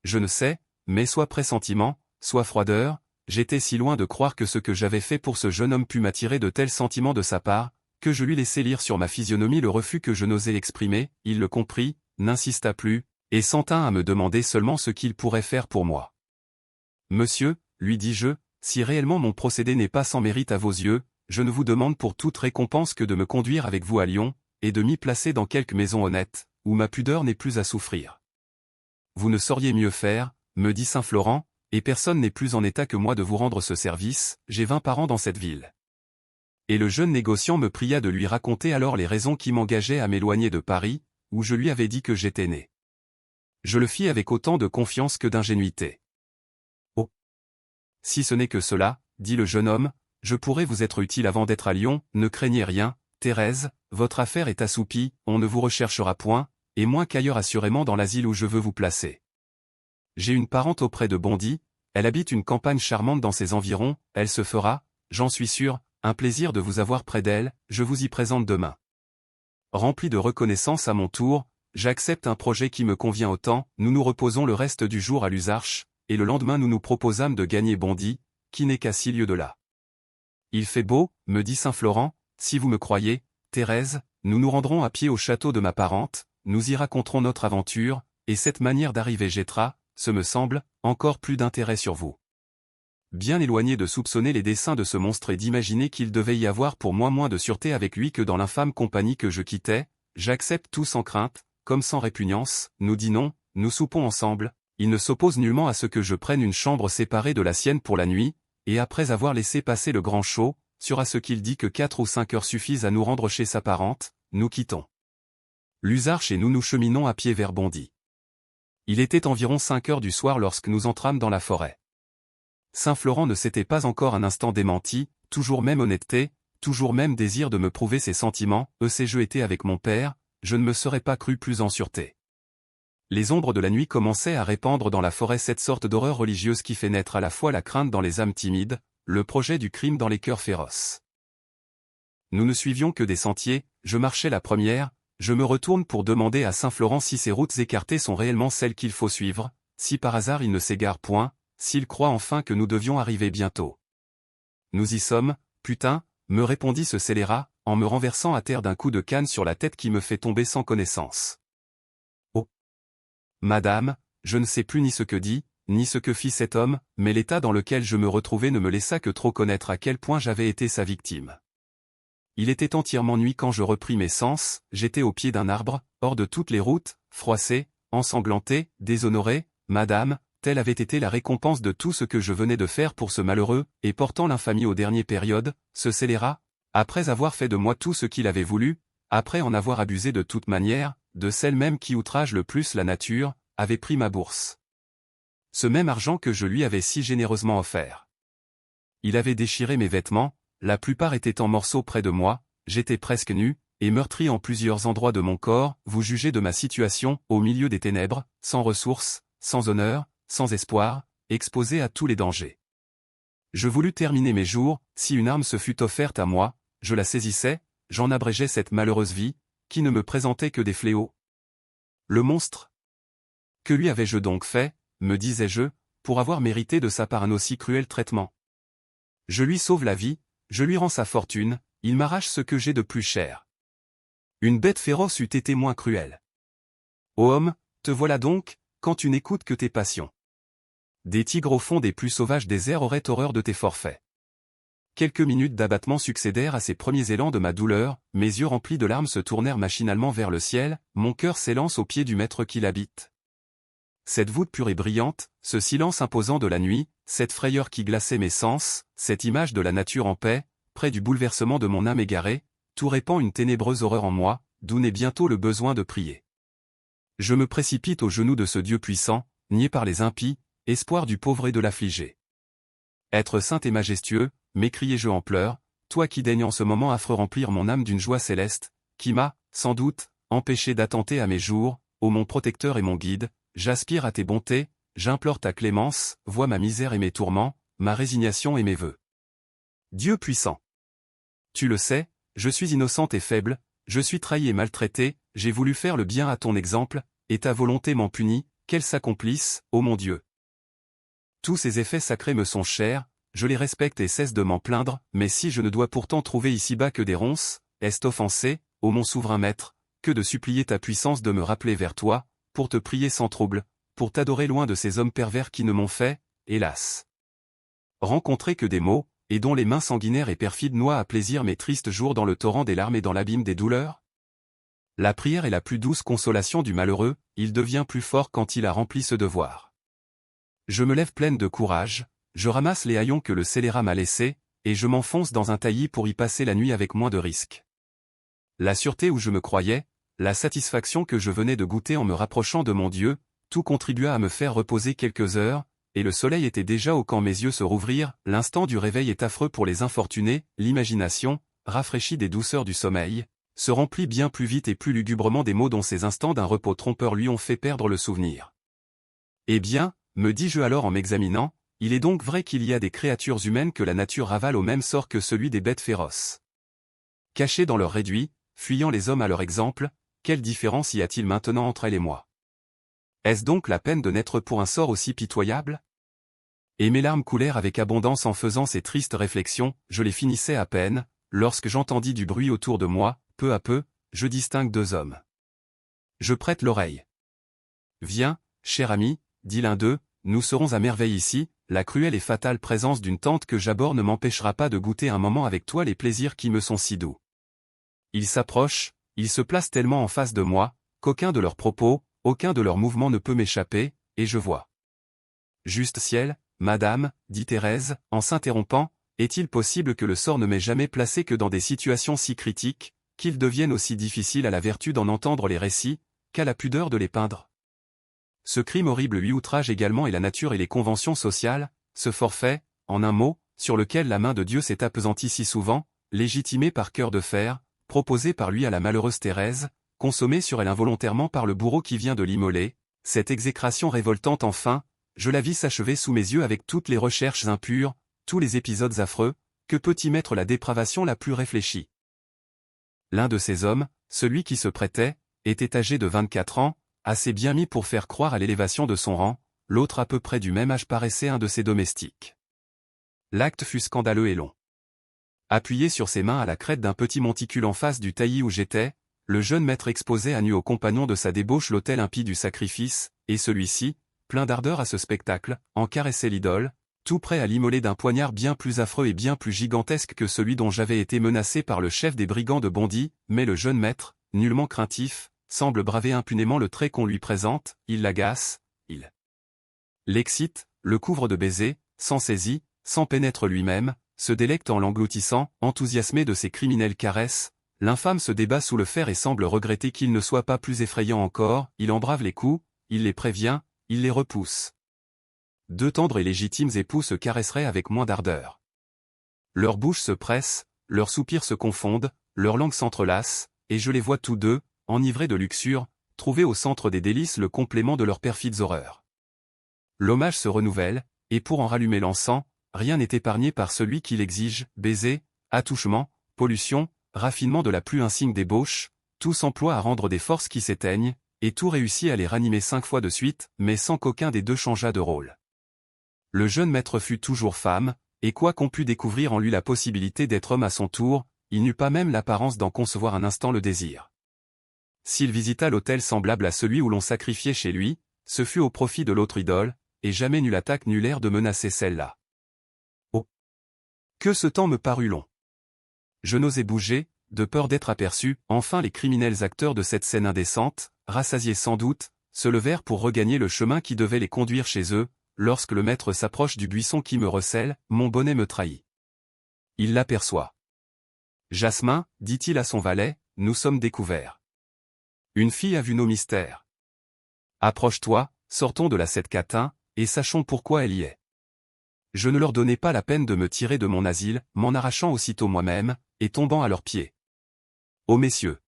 je ne sais, mais soit pressentiment, soit froideur, j'étais si loin de croire que ce que j'avais fait pour ce jeune homme pût m'attirer de tels sentiments de sa part, que je lui laissai lire sur ma physionomie le refus que je n'osais exprimer, il le comprit, n'insista plus, et s'en tint à me demander seulement ce qu'il pourrait faire pour moi. Monsieur, lui dis-je, si réellement mon procédé n'est pas sans mérite à vos yeux, je ne vous demande pour toute récompense que de me conduire avec vous à Lyon, et de m'y placer dans quelque maison honnête, où ma pudeur n'est plus à souffrir. Vous ne sauriez mieux faire, me dit Saint-Florent, et personne n'est plus en état que moi de vous rendre ce service, j'ai 20 parents dans cette ville. Et le jeune négociant me pria de lui raconter alors les raisons qui m'engageaient à m'éloigner de Paris, où je lui avais dit que j'étais né. Je le fis avec autant de confiance que d'ingénuité. Oh! Si ce n'est que cela, dit le jeune homme, je pourrais vous être utile avant d'être à Lyon, ne craignez rien, Thérèse, votre affaire est assoupie, on ne vous recherchera point, et moins qu'ailleurs assurément dans l'asile où je veux vous placer. J'ai une parente auprès de Bondy, elle habite une campagne charmante dans ses environs, elle se fera, j'en suis sûr, un plaisir de vous avoir près d'elle, je vous y présente demain. Rempli de reconnaissance à mon tour, j'accepte un projet qui me convient autant, nous nous reposons le reste du jour à Luzarches, et le lendemain nous nous proposâmes de gagner Bondy, qui n'est qu'à 6 lieues de là. Il fait beau, me dit Saint-Florent, si vous me croyez, Thérèse, nous nous rendrons à pied au château de ma parente, nous y raconterons notre aventure, et cette manière d'arriver jettera, ce me semble, encore plus d'intérêt sur vous. Bien éloigné de soupçonner les desseins de ce monstre et d'imaginer qu'il devait y avoir pour moi moins de sûreté avec lui que dans l'infâme compagnie que je quittais, j'accepte tout sans crainte, comme sans répugnance, nous dînons, nous soupons ensemble, il ne s'oppose nullement à ce que je prenne une chambre séparée de la sienne pour la nuit, et après avoir laissé passer le grand chaud, sur à ce qu'il dit que 4 ou 5 heures suffisent à nous rendre chez sa parente, nous quittons Luzarches et nous nous cheminons à pied vers Bondy. Il était environ 5 heures du soir lorsque nous entrâmes dans la forêt. Saint-Florent ne s'était pas encore un instant démenti, toujours même honnêteté, toujours même désir de me prouver ses sentiments, si je étais avec mon père, je ne me serais pas cru plus en sûreté. Les ombres de la nuit commençaient à répandre dans la forêt cette sorte d'horreur religieuse qui fait naître à la fois la crainte dans les âmes timides, le projet du crime dans les cœurs féroces. Nous ne suivions que des sentiers, je marchais la première, je me retourne pour demander à Saint-Florent si ces routes écartées sont réellement celles qu'il faut suivre, si par hasard il ne s'égare point, s'il croit enfin que nous devions arriver bientôt. Nous y sommes, putain, me répondit ce scélérat, en me renversant à terre d'un coup de canne sur la tête qui me fait tomber sans connaissance. Oh! Madame, je ne sais plus ni ce que dit, ni ce que fit cet homme, mais l'état dans lequel je me retrouvais ne me laissa que trop connaître à quel point j'avais été sa victime. Il était entièrement nuit quand je repris mes sens, j'étais au pied d'un arbre, hors de toutes les routes, froissé, ensanglanté, déshonoré, madame, telle avait été la récompense de tout ce que je venais de faire pour ce malheureux, et portant l'infamie aux dernières périodes, ce scélérat, après avoir fait de moi tout ce qu'il avait voulu, après en avoir abusé de toute manière, de celle même qui outrage le plus la nature, avait pris ma bourse. Ce même argent que je lui avais si généreusement offert. Il avait déchiré mes vêtements, la plupart étaient en morceaux près de moi, j'étais presque nu, et meurtri en plusieurs endroits de mon corps, vous jugez de ma situation, au milieu des ténèbres, sans ressources, sans honneur, sans espoir, exposé à tous les dangers. Je voulus terminer mes jours, si une arme se fût offerte à moi, je la saisissais, j'en abrégeais cette malheureuse vie, qui ne me présentait que des fléaux. Le monstre. Que lui avais-je donc fait, me disais-je, pour avoir mérité de sa part un aussi cruel traitement? Je lui sauve la vie, je lui rends sa fortune, il m'arrache ce que j'ai de plus cher. Une bête féroce eût été moins cruelle. Ô homme, te voilà donc, quand tu n'écoutes que tes passions. Des tigres au fond des plus sauvages déserts auraient horreur de tes forfaits. Quelques minutes d'abattement succédèrent à ces premiers élans de ma douleur, mes yeux remplis de larmes se tournèrent machinalement vers le ciel, mon cœur s'élance aux pieds du maître qui l'habite. Cette voûte pure et brillante, ce silence imposant de la nuit, cette frayeur qui glaçait mes sens, cette image de la nature en paix, près du bouleversement de mon âme égarée, tout répand une ténébreuse horreur en moi, d'où naît bientôt le besoin de prier. Je me précipite aux genoux de ce Dieu puissant, nié par les impies, espoir du pauvre et de l'affligé. Être saint et majestueux, m'écriai-je en pleurs, toi qui daignes en ce moment affreux remplir mon âme d'une joie céleste, qui m'a, sans doute, empêché d'attenter à mes jours, ô mon protecteur et mon guide, j'aspire à tes bontés, j'implore ta clémence, vois ma misère et mes tourments, ma résignation et mes vœux. Dieu puissant. Tu le sais, je suis innocente et faible, je suis trahi et maltraité, j'ai voulu faire le bien à ton exemple, et ta volonté m'en punit, qu'elles s'accomplissent, ô mon Dieu. Tous ces effets sacrés me sont chers, je les respecte et cesse de m'en plaindre, mais si je ne dois pourtant trouver ici-bas que des ronces, est offensé, ô mon souverain maître, que de supplier ta puissance de me rappeler vers toi, pour te prier sans trouble, pour t'adorer loin de ces hommes pervers qui ne m'ont fait, hélas, rencontrer que des maux, et dont les mains sanguinaires et perfides noient à plaisir mes tristes jours dans le torrent des larmes et dans l'abîme des douleurs? La prière est la plus douce consolation du malheureux, il devient plus fort quand il a rempli ce devoir. Je me lève pleine de courage, je ramasse les haillons que le scélérat m'a laissés, et je m'enfonce dans un taillis pour y passer la nuit avec moins de risques. La sûreté où je me croyais, la satisfaction que je venais de goûter en me rapprochant de mon Dieu, tout contribua à me faire reposer quelques heures, et le soleil était déjà haut quand mes yeux se rouvrirent, l'instant du réveil est affreux pour les infortunés, l'imagination, rafraîchie des douceurs du sommeil, se remplit bien plus vite et plus lugubrement des mots dont ces instants d'un repos trompeur lui ont fait perdre le souvenir. Eh bien, me dis-je alors en m'examinant, il est donc vrai qu'il y a des créatures humaines que la nature ravale au même sort que celui des bêtes féroces. Cachées dans leur réduit, fuyant les hommes à leur exemple, quelle différence y a-t-il maintenant entre elles et moi? Est-ce donc la peine de naître pour un sort aussi pitoyable? Et mes larmes coulèrent avec abondance en faisant ces tristes réflexions, je les finissais à peine, lorsque j'entendis du bruit autour de moi, peu à peu, je distingue deux hommes. Je prête l'oreille. Viens, cher ami, dit l'un d'eux, nous serons à merveille ici, la cruelle et fatale présence d'une tante que j'abhorre ne m'empêchera pas de goûter un moment avec toi les plaisirs qui me sont si doux. Ils s'approchent, ils se placent tellement en face de moi, qu'aucun de leurs propos, aucun de leurs mouvements ne peut m'échapper, et je vois. Juste ciel, madame, dit Thérèse, en s'interrompant, est-il possible que le sort ne m'ait jamais placé que dans des situations si critiques, qu'il devienne aussi difficile à la vertu d'en entendre les récits, qu'à la pudeur de les peindre? Ce crime horrible lui outrage également et la nature et les conventions sociales, ce forfait, en un mot, sur lequel la main de Dieu s'est appesantie si souvent, légitimé par cœur de fer, proposé par lui à la malheureuse Thérèse, consommé sur elle involontairement par le bourreau qui vient de l'immoler, cette exécration révoltante enfin, je la vis s'achever sous mes yeux avec toutes les recherches impures, tous les épisodes affreux, que peut y mettre la dépravation la plus réfléchie. L'un de ces hommes, celui qui se prêtait, était âgé de 24 ans, assez bien mis pour faire croire à l'élévation de son rang, l'autre à peu près du même âge paraissait un de ses domestiques. L'acte fut scandaleux et long. Appuyé sur ses mains à la crête d'un petit monticule en face du taillis où j'étais, le jeune maître exposait à nu aux compagnons de sa débauche l'autel impie du sacrifice, et celui-ci, plein d'ardeur à ce spectacle, en caressait l'idole, tout prêt à l'immoler d'un poignard bien plus affreux et bien plus gigantesque que celui dont j'avais été menacé par le chef des brigands de Bondy, mais le jeune maître, nullement craintif, semble braver impunément le trait qu'on lui présente, il l'agace, il l'excite, le couvre de baisers, s'en saisit, s'en pénètre lui-même, se délecte en l'engloutissant, enthousiasmé de ses criminelles caresses, l'infâme se débat sous le fer et semble regretter qu'il ne soit pas plus effrayant encore, il embrave les coups, il les prévient, il les repousse. Deux tendres et légitimes époux se caresseraient avec moins d'ardeur. Leurs bouches se pressent, leurs soupirs se confondent, leurs langues s'entrelacent, et je les vois tous deux, enivrés de luxure, trouver au centre des délices le complément de leurs perfides horreurs. L'hommage se renouvelle, et pour en rallumer l'encens, rien n'est épargné par celui qui l'exige, baiser, attouchement, pollution, raffinement de la plus insigne débauche, tout s'emploie à rendre des forces qui s'éteignent, et tout réussit à les ranimer 5 fois de suite, mais sans qu'aucun des deux changeât de rôle. Le jeune maître fut toujours femme, et quoi qu'on pût découvrir en lui la possibilité d'être homme à son tour, il n'eut pas même l'apparence d'en concevoir un instant le désir. S'il visita l'autel semblable à celui où l'on sacrifiait chez lui, ce fut au profit de l'autre idole, et jamais nulle attaque n'eut l'air de menacer celle-là. Oh! Que ce temps me parut long. Je n'osais bouger, de peur d'être aperçu, enfin les criminels acteurs de cette scène indécente, rassasiés sans doute, se levèrent pour regagner le chemin qui devait les conduire chez eux, lorsque le maître s'approche du buisson qui me recèle, mon bonnet me trahit. Il l'aperçoit. « Jasmin, dit-il à son valet, nous sommes découverts. Une fille a vu nos mystères. Approche-toi, sortons de la sept catin, et sachons pourquoi elle y est. » Je ne leur donnai pas la peine de me tirer de mon asile, m'en arrachant aussitôt moi-même, et tombant à leurs pieds. « Ô messieurs !»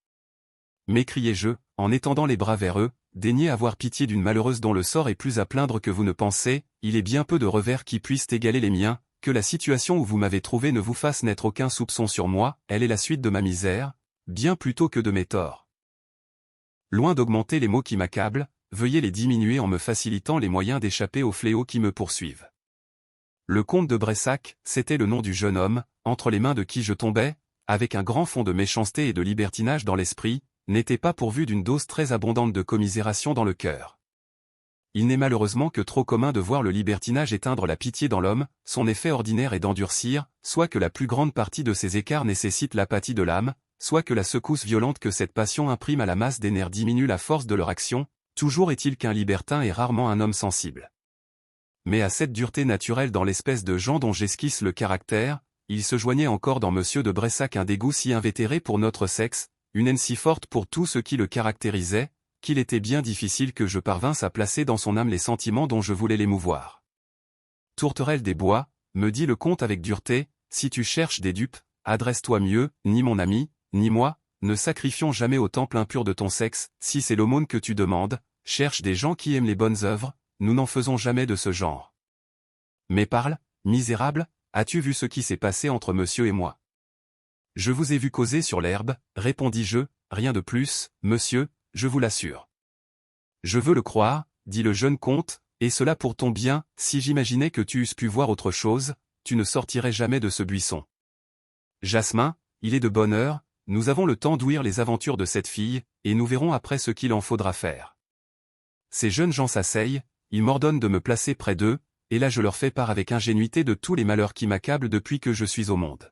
m'écriai-je, en étendant les bras vers eux, daignez avoir pitié d'une malheureuse dont le sort est plus à plaindre que vous ne pensez, il est bien peu de revers qui puissent égaler les miens, que la situation où vous m'avez trouvé ne vous fasse naître aucun soupçon sur moi, elle est la suite de ma misère, bien plutôt que de mes torts. Loin d'augmenter les maux qui m'accablent, veuillez les diminuer en me facilitant les moyens d'échapper aux fléaux qui me poursuivent. Le comte de Bressac, c'était le nom du jeune homme, entre les mains de qui je tombais, avec un grand fond de méchanceté et de libertinage dans l'esprit, n'était pas pourvu d'une dose très abondante de commisération dans le cœur. Il n'est malheureusement que trop commun de voir le libertinage éteindre la pitié dans l'homme, son effet ordinaire est d'endurcir, soit que la plus grande partie de ces écarts nécessite l'apathie de l'âme, soit que la secousse violente que cette passion imprime à la masse des nerfs diminue la force de leur action, toujours est-il qu'un libertin est rarement un homme sensible. Mais à cette dureté naturelle dans l'espèce de gens dont j'esquisse le caractère, il se joignait encore dans Monsieur de Bressac un dégoût si invétéré pour notre sexe, une haine si forte pour tout ce qui le caractérisait, qu'il était bien difficile que je parvinsse à placer dans son âme les sentiments dont je voulais l'émouvoir. Tourterelle des bois, me dit le comte avec dureté, si tu cherches des dupes, adresse-toi mieux, ni mon ami, ni moi, ne sacrifions jamais au temple impur de ton sexe, si c'est l'aumône que tu demandes, cherche des gens qui aiment les bonnes œuvres, nous n'en faisons jamais de ce genre. Mais parle, misérable, as-tu vu ce qui s'est passé entre monsieur et moi? Je vous ai vu causer sur l'herbe, répondis-je, rien de plus, monsieur, je vous l'assure. Je veux le croire, dit le jeune comte, et cela pour ton bien, si j'imaginais que tu eusses pu voir autre chose, tu ne sortirais jamais de ce buisson. Jasmin, il est de bonne heure, nous avons le temps d'ouïr les aventures de cette fille, et nous verrons après ce qu'il en faudra faire. Ces jeunes gens s'asseyent, ils m'ordonnent de me placer près d'eux, et là je leur fais part avec ingénuité de tous les malheurs qui m'accablent depuis que je suis au monde.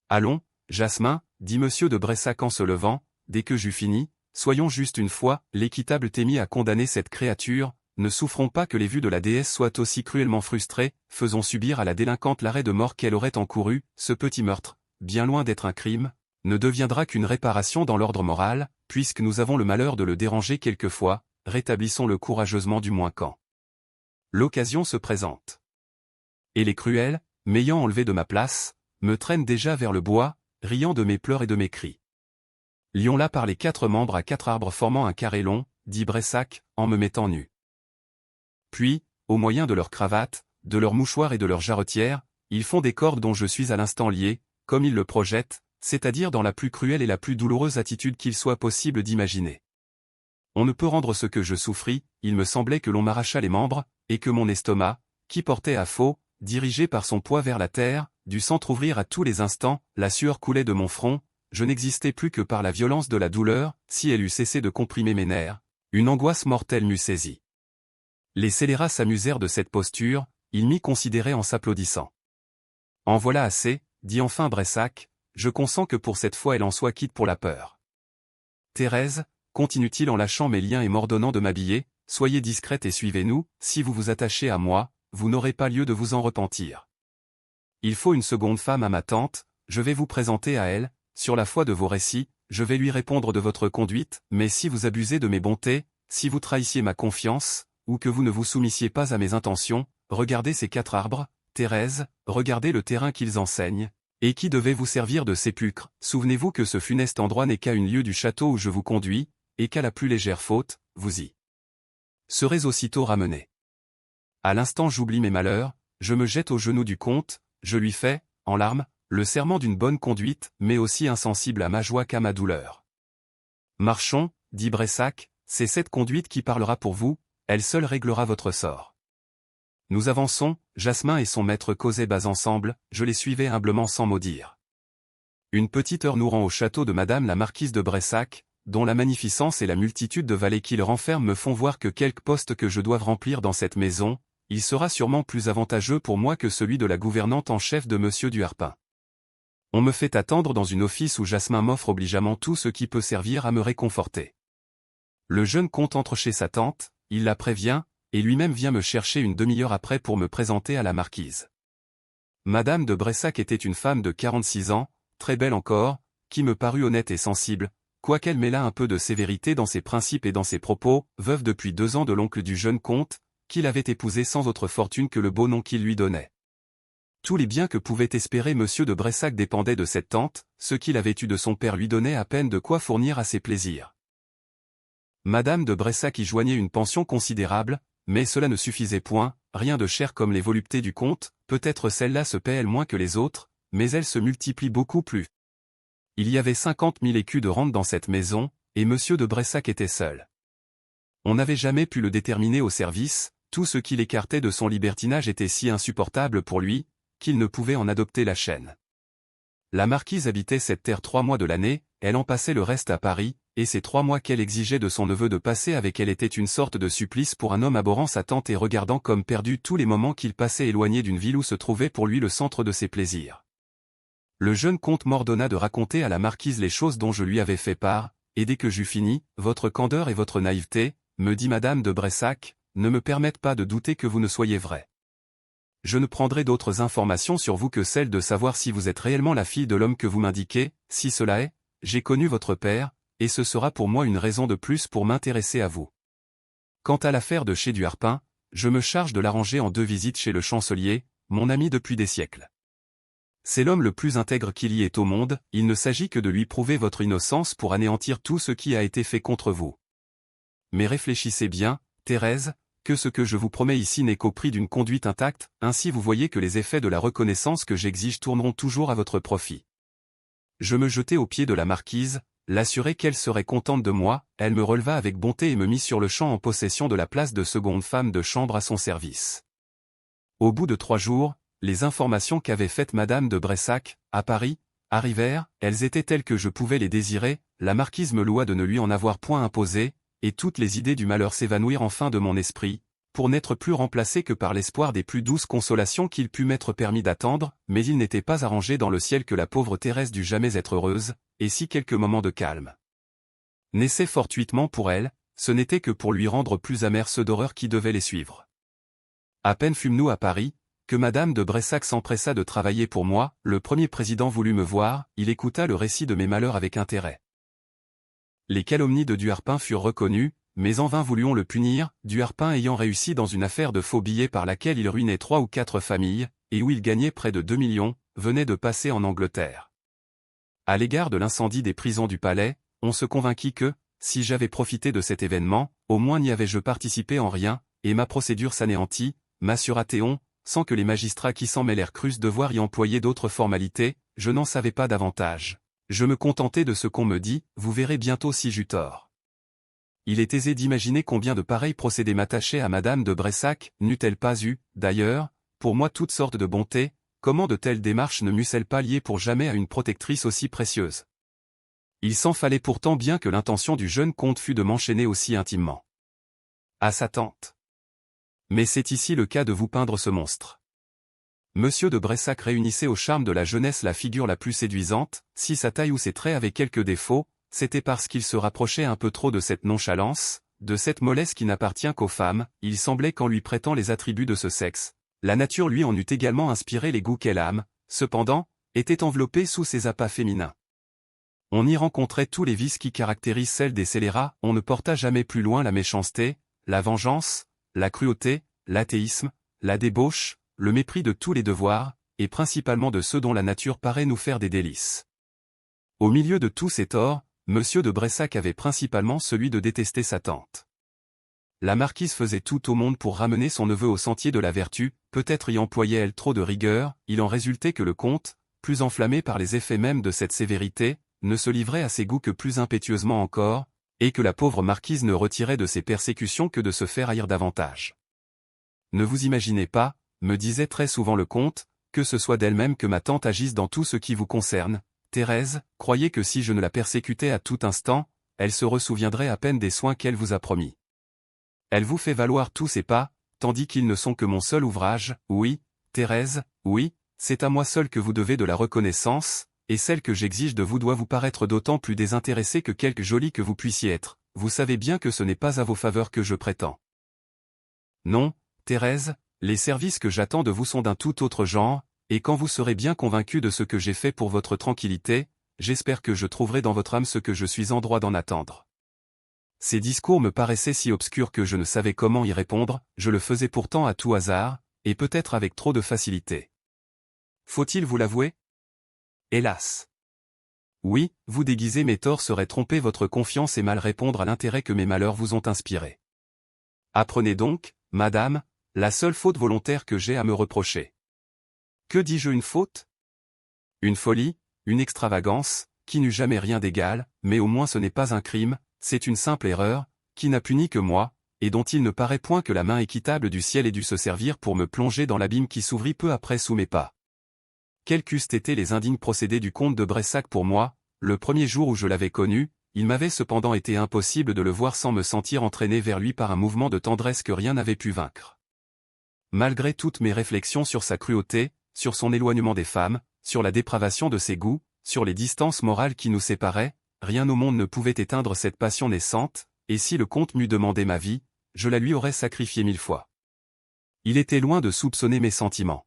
Allons, Jasmin, dit monsieur de Bressac en se levant, dès que j'eus fini, soyons juste une fois, l'équitable t'est mis à condamner cette créature, ne souffrons pas que les vues de la déesse soient aussi cruellement frustrées, faisons subir à la délinquante l'arrêt de mort qu'elle aurait encouru, ce petit meurtre, bien loin d'être un crime, ne deviendra qu'une réparation dans l'ordre moral, puisque nous avons le malheur de le déranger quelquefois, rétablissons-le courageusement du moins quand l'occasion se présente. Et les cruels, m'ayant enlevé de ma place, me traînent déjà vers le bois, riant de mes pleurs et de mes cris. Lions-là par les 4 membres à 4 arbres formant un carré long, dit Bressac, en me mettant nu. Puis, au moyen de leurs cravates, de leurs mouchoirs et de leurs jarretières, ils font des cordes dont je suis à l'instant lié, comme ils le projettent, c'est-à-dire dans la plus cruelle et la plus douloureuse attitude qu'il soit possible d'imaginer. On ne peut rendre ce que je souffris, il me semblait que l'on m'arrachât les membres, et que mon estomac, qui portait à faux, dirigé par son poids vers la terre, dut s'entr'ouvrir à tous les instants, la sueur coulait de mon front, je n'existais plus que par la violence de la douleur, si elle eût cessé de comprimer mes nerfs, une angoisse mortelle m'eût saisi. Les scélérats s'amusèrent de cette posture, ils m'y considéraient en s'applaudissant. En voilà assez, dit enfin Bressac, je consens que pour cette fois elle en soit quitte pour la peur. Thérèse, continue-t-il en lâchant mes liens et m'ordonnant de m'habiller, soyez discrète et suivez-nous, si vous vous attachez à moi, vous n'aurez pas lieu de vous en repentir. Il faut une seconde femme à ma tante, je vais vous présenter à elle, sur la foi de vos récits, je vais lui répondre de votre conduite, mais si vous abusez de mes bontés, si vous trahissiez ma confiance, ou que vous ne vous soumissiez pas à mes intentions, regardez ces 4 arbres, Thérèse, regardez le terrain qu'ils enseignent, et qui devait vous servir de sépulcre, souvenez-vous que ce funeste endroit n'est qu'à une lieue du château où je vous conduis, et qu'à la plus légère faute, vous y serez aussitôt ramené. À l'instant j'oublie mes malheurs, je me jette aux genoux du comte, je lui fais, en larmes, le serment d'une bonne conduite, mais aussi insensible à ma joie qu'à ma douleur. Marchons, dit Bressac, c'est cette conduite qui parlera pour vous, elle seule réglera votre sort. Nous avançons, Jasmin et son maître causaient bas ensemble, je les suivais humblement sans mot dire. Une petite heure nous rend au château de madame la marquise de Bressac, dont la magnificence et la multitude de valets qu'il renferme me font voir que quelque poste que je doive remplir dans cette maison, il sera sûrement plus avantageux pour moi que celui de la gouvernante en chef de monsieur du Harpin. On me fait attendre dans une office où Jasmin m'offre obligeamment tout ce qui peut servir à me réconforter. Le jeune comte entre chez sa tante, il la prévient, et lui-même vient me chercher une demi-heure après pour me présenter à la marquise. Madame de Bressac était une femme de 46 ans, très belle encore, qui me parut honnête et sensible, quoiqu'elle mêlât un peu de sévérité dans ses principes et dans ses propos, veuve depuis 2 ans de l'oncle du jeune comte, qui l'avait épousé sans autre fortune que le beau nom qu'il lui donnait. Tous les biens que pouvait espérer monsieur de Bressac dépendaient de cette tante, ce qu'il avait eu de son père lui donnait à peine de quoi fournir à ses plaisirs. Madame de Bressac y joignait une pension considérable, mais cela ne suffisait point, rien de cher comme les voluptés du comte, peut-être celle-là se paie elle moins que les autres, mais elle se multiplie beaucoup plus. Il y avait 50 000 écus de rente dans cette maison, et monsieur de Bressac était seul. On n'avait jamais pu le déterminer au service, tout ce qui l'écartait de son libertinage était si insupportable pour lui, qu'il ne pouvait en adopter la chaîne. La marquise habitait cette terre 3 mois de l'année, elle en passait le reste à Paris, et ces 3 mois qu'elle exigeait de son neveu de passer avec elle étaient une sorte de supplice pour un homme abhorrant sa tante et regardant comme perdu tous les moments qu'il passait éloigné d'une ville où se trouvait pour lui le centre de ses plaisirs. Le jeune comte m'ordonna de raconter à la marquise les choses dont je lui avais fait part, et dès que j'eus fini, votre candeur et votre naïveté, me dit madame de Brésac, ne me permettent pas de douter que vous ne soyez vrai. Je ne prendrai d'autres informations sur vous que celle de savoir si vous êtes réellement la fille de l'homme que vous m'indiquez, si cela est, j'ai connu votre père, et ce sera pour moi une raison de plus pour m'intéresser à vous. Quant à l'affaire de chez Duharpin, je me charge de l'arranger en 2 visites chez le chancelier, mon ami depuis des siècles. C'est l'homme le plus intègre qu'il y ait au monde, il ne s'agit que de lui prouver votre innocence pour anéantir tout ce qui a été fait contre vous. Mais réfléchissez bien, Thérèse, que ce que je vous promets ici n'est qu'au prix d'une conduite intacte, ainsi vous voyez que les effets de la reconnaissance que j'exige tourneront toujours à votre profit. Je me jetai aux pieds de la marquise, l'assurai qu'elle serait contente de moi, elle me releva avec bonté et me mit sur le champ en possession de la place de seconde femme de chambre à son service. Au bout de 3 jours, les informations qu'avait faites madame de Brésac, à Paris, arrivèrent, elles étaient telles que je pouvais les désirer, la marquise me loua de ne lui en avoir point imposé, et toutes les idées du malheur s'évanouirent enfin de mon esprit, pour n'être plus remplacées que par l'espoir des plus douces consolations qu'il pût m'être permis d'attendre, mais il n'était pas arrangé dans le ciel que la pauvre Thérèse dût jamais être heureuse, et si quelques moments de calme naissaient fortuitement pour elle, ce n'était que pour lui rendre plus amers ceux d'horreur qui devaient les suivre. À peine fûmes-nous à Paris, que madame de Brésac s'empressa de travailler pour moi, le premier président voulut me voir, il écouta le récit de mes malheurs avec intérêt. Les calomnies de Duharpin furent reconnues, mais en vain voulions le punir, Duharpin ayant réussi dans une affaire de faux billets par laquelle il ruinait 3 ou 4 familles, et où il gagnait près de 2 millions, venait de passer en Angleterre. À l'égard de l'incendie des prisons du palais, on se convainquit que, si j'avais profité de cet événement, au moins n'y avais-je participé en rien, et ma procédure s'anéantit, m'assura Théon, sans que les magistrats qui s'en mêlèrent crussent devoir y employer d'autres formalités, je n'en savais pas davantage. Je me contentais de ce qu'on me dit, vous verrez bientôt si j'eus tort. Il est aisé d'imaginer combien de pareils procédés m'attachaient à madame de Brésac, n'eût-elle pas eu, d'ailleurs, pour moi toutes sortes de bontés, comment de telles démarches ne m'eussent-elles pas lié pour jamais à une protectrice aussi précieuse. Il s'en fallait pourtant bien que l'intention du jeune comte fût de m'enchaîner aussi intimement. À sa tante. Mais c'est ici le cas de vous peindre ce monstre. Monsieur de Brésac réunissait au charme de la jeunesse la figure la plus séduisante, si sa taille ou ses traits avaient quelques défauts, c'était parce qu'il se rapprochait un peu trop de cette nonchalance, de cette mollesse qui n'appartient qu'aux femmes, il semblait qu'en lui prêtant les attributs de ce sexe, la nature lui en eût également inspiré les goûts qu'elle âme, cependant, était enveloppée sous ses appas féminins. On y rencontrait tous les vices qui caractérisent celle des scélérats, on ne porta jamais plus loin la méchanceté, la vengeance, la cruauté, l'athéisme, la débauche, le mépris de tous les devoirs, et principalement de ceux dont la nature paraît nous faire des délices. Au milieu de tous ces torts, monsieur de Brésac avait principalement celui de détester sa tante. La marquise faisait tout au monde pour ramener son neveu au sentier de la vertu, peut-être y employait-elle trop de rigueur, il en résultait que le comte, plus enflammé par les effets mêmes de cette sévérité, ne se livrait à ses goûts que plus impétueusement encore, et que la pauvre marquise ne retirait de ses persécutions que de se faire haïr davantage. Ne vous imaginez pas, me disait très souvent le comte, que ce soit d'elle-même que ma tante agisse dans tout ce qui vous concerne, Thérèse, croyez que si je ne la persécutais à tout instant, elle se ressouviendrait à peine des soins qu'elle vous a promis. Elle vous fait valoir tous ses pas, tandis qu'ils ne sont que mon seul ouvrage, oui, Thérèse, oui, c'est à moi seul que vous devez de la reconnaissance, et celle que j'exige de vous doit vous paraître d'autant plus désintéressée que quelque jolie que vous puissiez être, vous savez bien que ce n'est pas à vos faveurs que je prétends. Non, Thérèse, les services que j'attends de vous sont d'un tout autre genre, et quand vous serez bien convaincue de ce que j'ai fait pour votre tranquillité, j'espère que je trouverai dans votre âme ce que je suis en droit d'en attendre. Ces discours me paraissaient si obscurs que je ne savais comment y répondre, je le faisais pourtant à tout hasard, et peut-être avec trop de facilité. Faut-il vous l'avouer? Hélas. Oui, vous déguiser mes torts serait tromper votre confiance et mal répondre à l'intérêt que mes malheurs vous ont inspiré. Apprenez donc, madame, la seule faute volontaire que j'ai à me reprocher. Que dis-je une faute? Une folie, une extravagance, qui n'eut jamais rien d'égal, mais au moins ce n'est pas un crime, c'est une simple erreur, qui n'a puni que moi, et dont il ne paraît point que la main équitable du ciel ait dû se servir pour me plonger dans l'abîme qui s'ouvrit peu après sous mes pas. Quels qu'eussent été les indignes procédés du comte de Bressac pour moi, le premier jour où je l'avais connu, il m'avait cependant été impossible de le voir sans me sentir entraîné vers lui par un mouvement de tendresse que rien n'avait pu vaincre. Malgré toutes mes réflexions sur sa cruauté, sur son éloignement des femmes, sur la dépravation de ses goûts, sur les distances morales qui nous séparaient, rien au monde ne pouvait éteindre cette passion naissante, et si le comte m'eût demandé ma vie, je la lui aurais sacrifiée 1000 fois. Il était loin de soupçonner mes sentiments.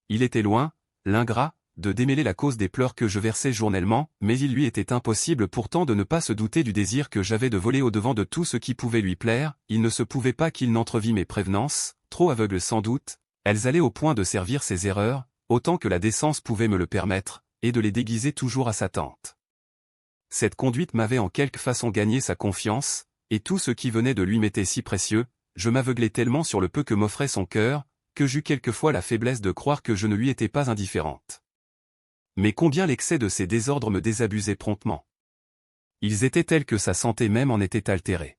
Il était loin, l'ingrat, de démêler la cause des pleurs que je versais journellement, mais il lui était impossible pourtant de ne pas se douter du désir que j'avais de voler au-devant de tout ce qui pouvait lui plaire, il ne se pouvait pas qu'il n'entrevît mes prévenances, trop aveugles sans doute, elles allaient au point de servir ses erreurs, autant que la décence pouvait me le permettre, et de les déguiser toujours à sa tante. Cette conduite m'avait en quelque façon gagné sa confiance, et tout ce qui venait de lui m'était si précieux, je m'aveuglais tellement sur le peu que m'offrait son cœur, que j'eus quelquefois la faiblesse de croire que je ne lui étais pas indifférente. Mais combien l'excès de ces désordres me désabusait promptement. Ils étaient tels que sa santé même en était altérée.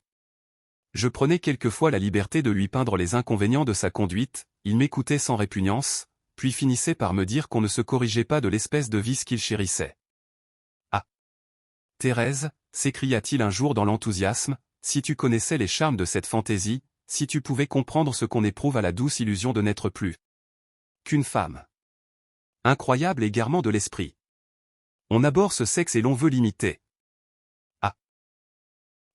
Je prenais quelquefois la liberté de lui peindre les inconvénients de sa conduite, il m'écoutait sans répugnance, puis finissait par me dire qu'on ne se corrigeait pas de l'espèce de vice qu'il chérissait. « Ah, Thérèse, s'écria-t-il un jour dans l'enthousiasme, si tu connaissais les charmes de cette fantaisie, si tu pouvais comprendre ce qu'on éprouve à la douce illusion de n'être plus qu'une femme. Incroyable égarement de l'esprit. On abhorre ce sexe et l'on veut l'imiter. Ah,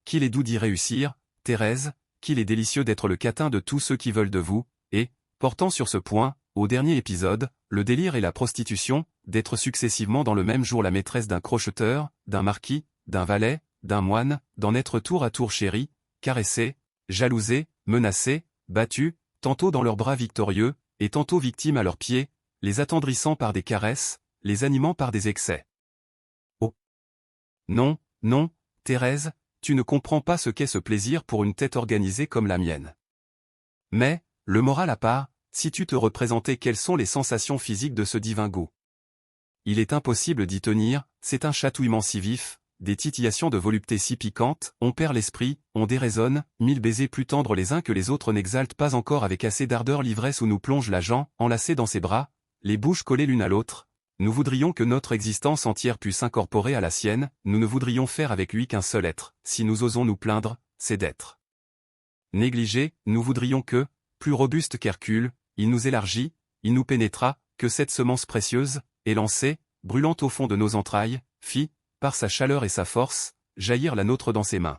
qu'il est doux d'y réussir, Thérèse, qu'il est délicieux d'être le catin de tous ceux qui veulent de vous, et, portant sur ce point, au dernier épisode, le délire et la prostitution, d'être successivement dans le même jour la maîtresse d'un crocheteur, d'un marquis, d'un valet, d'un moine, d'en être tour à tour chérie, caressée, jalousée, menacée, battue, tantôt dans leurs bras victorieux, et tantôt victime à leurs pieds, les attendrissant par des caresses, les animant par des excès. Oh! Non, non, Thérèse, tu ne comprends pas ce qu'est ce plaisir pour une tête organisée comme la mienne. Mais, le moral à part, si tu te représentais quelles sont les sensations physiques de ce divin goût. Il est impossible d'y tenir, c'est un chatouillement si vif, des titillations de volupté si piquantes, on perd l'esprit, on déraisonne, 1000 baisers plus tendres les uns que les autres n'exaltent pas encore avec assez d'ardeur l'ivresse où nous plonge l'agent, enlacé dans ses bras, les bouches collées l'une à l'autre, nous voudrions que notre existence entière pût s'incorporer à la sienne, nous ne voudrions faire avec lui qu'un seul être, si nous osons nous plaindre, c'est d'être négligé, nous voudrions que, plus robuste qu'Hercule, il nous élargit, il nous pénétra, que cette semence précieuse, élancée, brûlante au fond de nos entrailles, fit, par sa chaleur et sa force, jaillir la nôtre dans ses mains.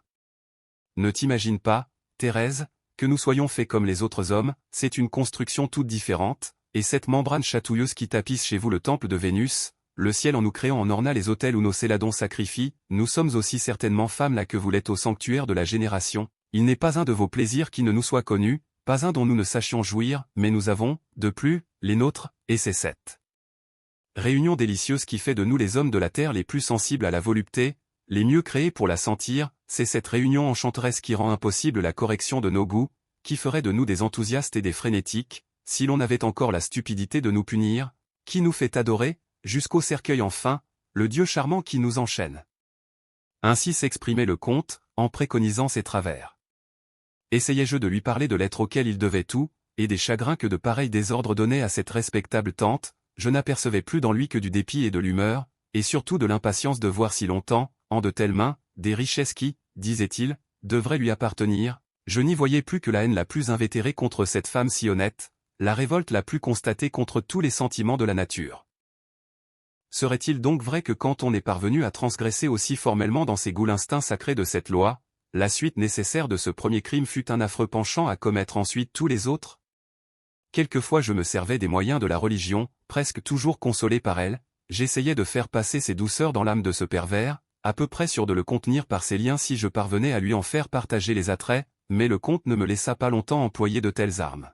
Ne t'imagine pas, Thérèse, que nous soyons faits comme les autres hommes, c'est une construction toute différente, et cette membrane chatouilleuse qui tapisse chez vous le temple de Vénus, le ciel en nous créant en orna les autels où nos céladons sacrifient, nous sommes aussi certainement femmes là que vous l'êtes au sanctuaire de la génération, il n'est pas un de vos plaisirs qui ne nous soit connu, pas un dont nous ne sachions jouir, mais nous avons, de plus, les nôtres, et c'est cette réunion délicieuse qui fait de nous les hommes de la terre les plus sensibles à la volupté, les mieux créés pour la sentir, c'est cette réunion enchanteresse qui rend impossible la correction de nos goûts, qui ferait de nous des enthousiastes et des frénétiques, si l'on avait encore la stupidité de nous punir, qui nous fait adorer, jusqu'au cercueil enfin, le Dieu charmant qui nous enchaîne. Ainsi s'exprimait le comte, en préconisant ses travers. Essayai-je de lui parler de l'être auquel il devait tout, et des chagrins que de pareils désordres donnaient à cette respectable tante, je n'apercevais plus dans lui que du dépit et de l'humeur, et surtout de l'impatience de voir si longtemps, en de telles mains, des richesses qui, disait-il, devraient lui appartenir, je n'y voyais plus que la haine la plus invétérée contre cette femme si honnête, la révolte la plus constatée contre tous les sentiments de la nature. Serait-il donc vrai que quand on est parvenu à transgresser aussi formellement dans ses goûts l'instinct sacré de cette loi, la suite nécessaire de ce premier crime fut un affreux penchant à commettre ensuite tous les autres? Quelquefois je me servais des moyens de la religion, presque toujours consolé par elle, j'essayais de faire passer ses douceurs dans l'âme de ce pervers, à peu près sûr de le contenir par ses liens si je parvenais à lui en faire partager les attraits, mais le comte ne me laissa pas longtemps employer de telles armes.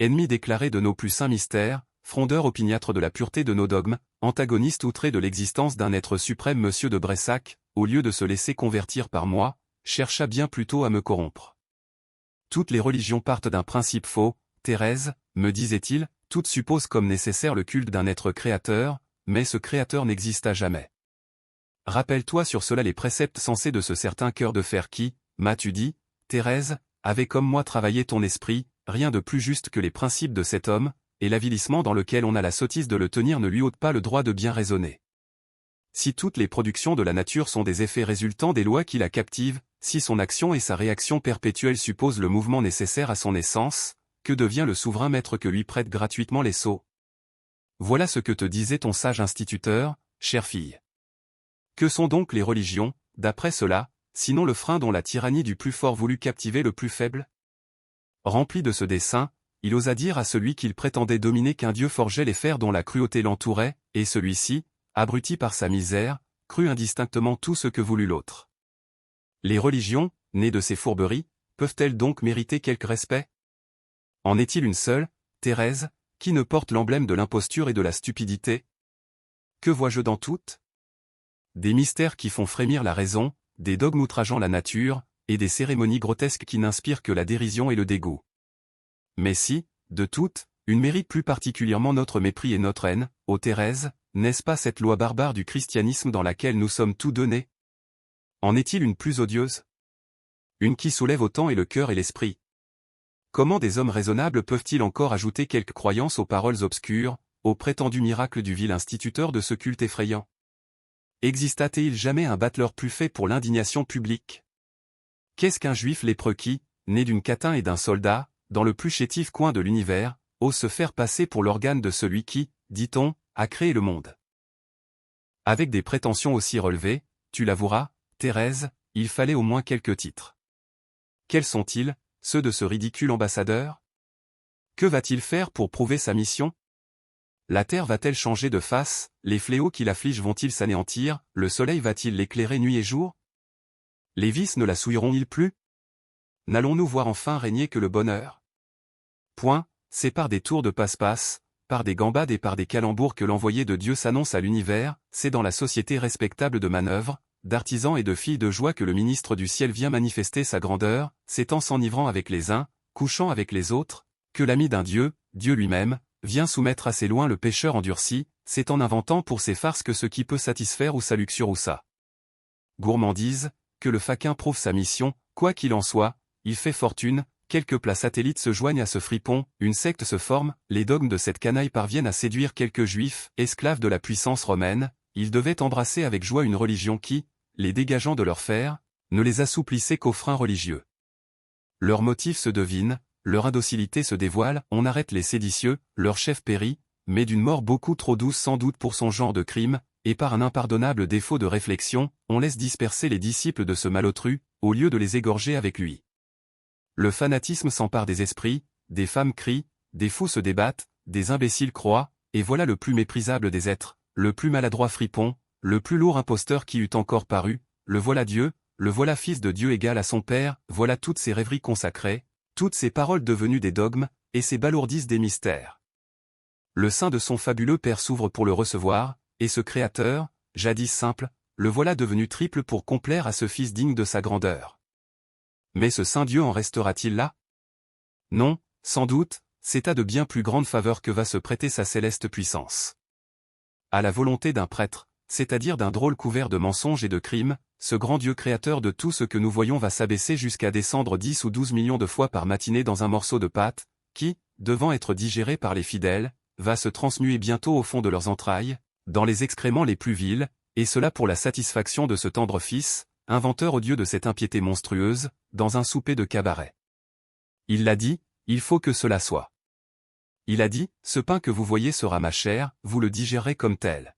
Ennemi déclaré de nos plus saints mystères, frondeur opiniâtre de la pureté de nos dogmes, antagoniste outré de l'existence d'un être suprême monsieur de Bressac, au lieu de se laisser convertir par moi, chercha bien plutôt à me corrompre. Toutes les religions partent d'un principe faux, Thérèse, me disait-il, toutes supposent comme nécessaire le culte d'un être créateur, mais ce créateur n'exista jamais. Rappelle-toi sur cela les préceptes censés de ce certain cœur de fer qui, m'as-tu dit, Thérèse, avait comme moi travaillé ton esprit, rien de plus juste que les principes de cet homme, et l'avilissement dans lequel on a la sottise de le tenir ne lui ôte pas le droit de bien raisonner. Si toutes les productions de la nature sont des effets résultant des lois qui la captivent, si son action et sa réaction perpétuelle supposent le mouvement nécessaire à son essence, que devient le souverain maître que lui prête gratuitement les sots? Voilà ce que te disait ton sage instituteur, chère fille. Que sont donc les religions, d'après cela, sinon le frein dont la tyrannie du plus fort voulut captiver le plus faible? Rempli de ce dessein, il osa dire à celui qu'il prétendait dominer qu'un dieu forgeait les fers dont la cruauté l'entourait, et celui-ci, abruti par sa misère, crut indistinctement tout ce que voulut l'autre. Les religions, nées de ces fourberies, peuvent-elles donc mériter quelque respect? En est-il une seule, Thérèse, qui ne porte l'emblème de l'imposture et de la stupidité? Que vois-je dans toutes? Des mystères qui font frémir la raison, des dogmes outrageant la nature, et des cérémonies grotesques qui n'inspirent que la dérision et le dégoût. Mais si, de toutes, une mérite plus particulièrement notre mépris et notre haine, ô Thérèse, n'est-ce pas cette loi barbare du christianisme dans laquelle nous sommes tous deux nés? En est-il une plus odieuse? Une qui soulève autant et le cœur et l'esprit. Comment des hommes raisonnables peuvent-ils encore ajouter quelque croyance aux paroles obscures, aux prétendus miracles du vil instituteur de ce culte effrayant? Exista-t-il jamais un battleur plus fait pour l'indignation publique? Qu'est-ce qu'un juif lépreux qui, né d'une catin et d'un soldat, dans le plus chétif coin de l'univers, ose se faire passer pour l'organe de celui qui, dit-on, a créé le monde? Avec des prétentions aussi relevées, tu l'avoueras, Thérèse, il fallait au moins quelques titres. Quels sont-ils, ceux de ce ridicule ambassadeur? Que va-t-il faire pour prouver sa mission? La terre va-t-elle changer de face, les fléaux qui l'affligent vont-ils s'anéantir, le soleil va-t-il l'éclairer nuit et jour? Les vices ne la souilleront-ils plus? N'allons-nous voir enfin régner que le bonheur? Point, c'est par des tours de passe-passe, par des gambades et par des calembours que l'envoyé de Dieu s'annonce à l'univers, c'est dans la société respectable de manœuvres, d'artisans et de filles de joie que le ministre du ciel vient manifester sa grandeur, c'est en s'enivrant avec les uns, couchant avec les autres, que l'ami d'un Dieu, Dieu lui-même, vient soumettre assez loin le pécheur endurci, c'est en inventant pour ses farces que ce qui peut satisfaire ou sa luxure ou sa gourmandise, que le faquin prouve sa mission, quoi qu'il en soit, il fait fortune, quelques plats satellites se joignent à ce fripon, une secte se forme, les dogmes de cette canaille parviennent à séduire quelques juifs, esclaves de la puissance romaine, ils devaient embrasser avec joie une religion qui, les dégageant de leur fer, ne les assouplissait qu'aux freins religieux. Leurs motifs se devinent, leur indocilité se dévoile, on arrête les séditieux, leur chef périt, mais d'une mort beaucoup trop douce sans doute pour son genre de crime, et par un impardonnable défaut de réflexion, on laisse disperser les disciples de ce malotru, au lieu de les égorger avec lui. Le fanatisme s'empare des esprits, des femmes crient, des fous se débattent, des imbéciles croient, et voilà le plus méprisable des êtres, le plus maladroit fripon, le plus lourd imposteur qui eût encore paru, le voilà Dieu, le voilà fils de Dieu égal à son Père, voilà toutes ces rêveries consacrées, toutes ces paroles devenues des dogmes, et ces balourdises des mystères. Le sein de son fabuleux Père s'ouvre pour le recevoir, et ce Créateur, jadis simple, le voilà devenu triple pour complaire à ce Fils digne de sa grandeur. Mais ce Saint Dieu en restera-t-il là? Non, sans doute, c'est à de bien plus grandes faveurs que va se prêter sa céleste puissance. À la volonté d'un prêtre, c'est-à-dire d'un drôle couvert de mensonges et de crimes, ce grand Dieu créateur de tout ce que nous voyons va s'abaisser jusqu'à descendre 10 ou 12 millions de fois par matinée dans un morceau de pâte, qui, devant être digéré par les fidèles, va se transmuer bientôt au fond de leurs entrailles, dans les excréments les plus vils, et cela pour la satisfaction de ce tendre fils, inventeur odieux de cette impiété monstrueuse, dans un souper de cabaret. Il l'a dit, il faut que cela soit. Il a dit, ce pain que vous voyez sera ma chair, vous le digérez comme tel.